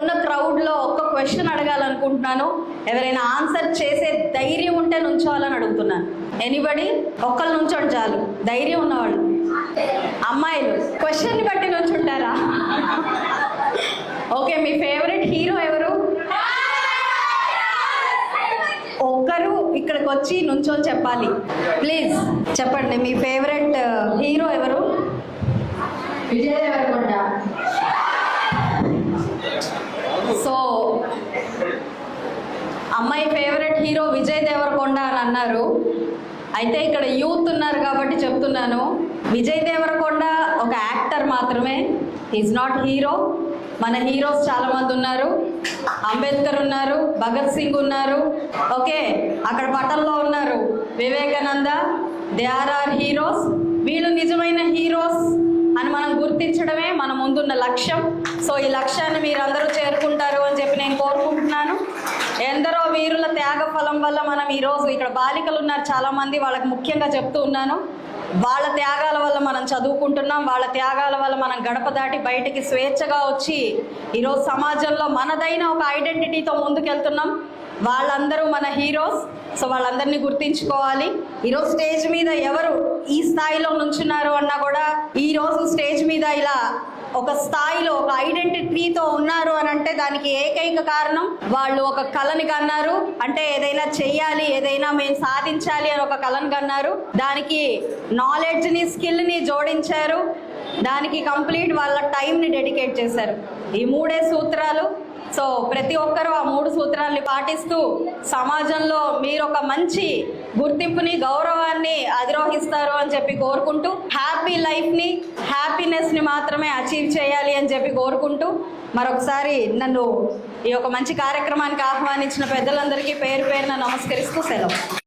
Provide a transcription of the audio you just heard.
ఉన్న క్రౌడ్లో ఒక్క క్వశ్చన్ అడగాలనుకుంటున్నాను. ఎవరైనా ఆన్సర్ చేసే ధైర్యం ఉంటే నుంచోవాలని అడుగుతున్నాను. ఎనీబడి? ఒక్కళ్ళు నుంచోండి చాలు, ధైర్యం ఉన్నవాళ్ళు. అమ్మాయిలు క్వశ్చన్ని బట్టి నుంచుంటారా? ఓకే, మీ ఫేవరెట్ హీరో ఎవరు? ఒక్కరు ఇక్కడికి వచ్చి నుంచోని చెప్పాలి ప్లీజ్. చెప్పండి, మీ ఫేవరెట్ హీరో ఎవరు? విజయ్ దేవరకొండ. సో అమ్మాయి ఫేవరెట్ హీరో విజయ్ దేవరకొండ అని అన్నారు. అయితే ఇక్కడ యూత్ ఉన్నారు కాబట్టి చెప్తున్నాను, విజయ్ దేవరకొండ ఒక యాక్టర్ మాత్రమే, ఈజ్ నాట్ హీరో. మన హీరోస్ చాలా మంది ఉన్నారు. అంబేద్కర్ ఉన్నారు, భగత్ సింగ్ ఉన్నారు, ఓకే, అక్కడ పటంలో ఉన్నారు వివేకానంద. They are heroes. వీళ్ళు నిజమైన హీరోస్ అని మనం గుర్తించడమే మన ముందున్న లక్ష్యం. సో ఈ లక్ష్యాన్ని మీరందరూ చేరుకుంటారు అని చెప్పి నేను కోరుకుంటున్నాను. ఎందరో వీరుల త్యాగ ఫలం వల్ల మనం ఈరోజు ఇక్కడ బాలికలు ఉన్నారు చాలామంది, వాళ్ళకి ముఖ్యంగా చెప్తూ ఉన్నాను, వాళ్ళ త్యాగాల వల్ల మనం చదువుకుంటున్నాం. వాళ్ళ త్యాగాల వల్ల మనం గడప దాటి బయటికి స్వేచ్ఛగా వచ్చి ఈరోజు సమాజంలో మనదైన ఒక ఐడెంటిటీతో ముందుకెళ్తున్నాం. వాళ్ళందరూ మన హీరోస్. సో వాళ్ళందరినీ గుర్తించుకోవాలి. ఈరోజు స్టేజ్ మీద ఎవరు ఈ స్థాయిలో నుంచున్నారు అన్నా కూడా, ఈరోజు స్టేజ్ మీద ఇలా ఒక స్థాయిలో ఒక ఐడెంటిటీతో ఉన్నారు అని అంటే దానికి ఏకైక కారణం వాళ్ళు ఒక కళని కన్నారు. అంటే ఏదైనా చెయ్యాలి, ఏదైనా మేము సాధించాలి అని ఒక కళని కన్నారు. దానికి నాలెడ్జ్ని, స్కిల్ని జోడించారు. దానికి కంప్లీట్ వాళ్ళ టైంని డెడికేట్ చేశారు. ఈ మూడే సూత్రాలు. సో ప్రతి ఒక్కరూ ఆ మూడు సూత్రాల్ని పాటిస్తూ సమాజంలో మీరు ఒక మంచి గుర్తింపుని, గౌరవాన్ని అధిరోహిస్తారు అని చెప్పి కోరుకుంటూ, హ్యాపీ లైఫ్ని, హ్యాపీనెస్ని మాత్రమే అచీవ్ చేయాలి అని చెప్పి కోరుకుంటూ, మరొకసారి నన్ను ఈ యొక్క మంచి కార్యక్రమానికి ఆహ్వానించిన పెద్దలందరికీ పేరు పేరున నమస్కరిస్తూ సెలవు.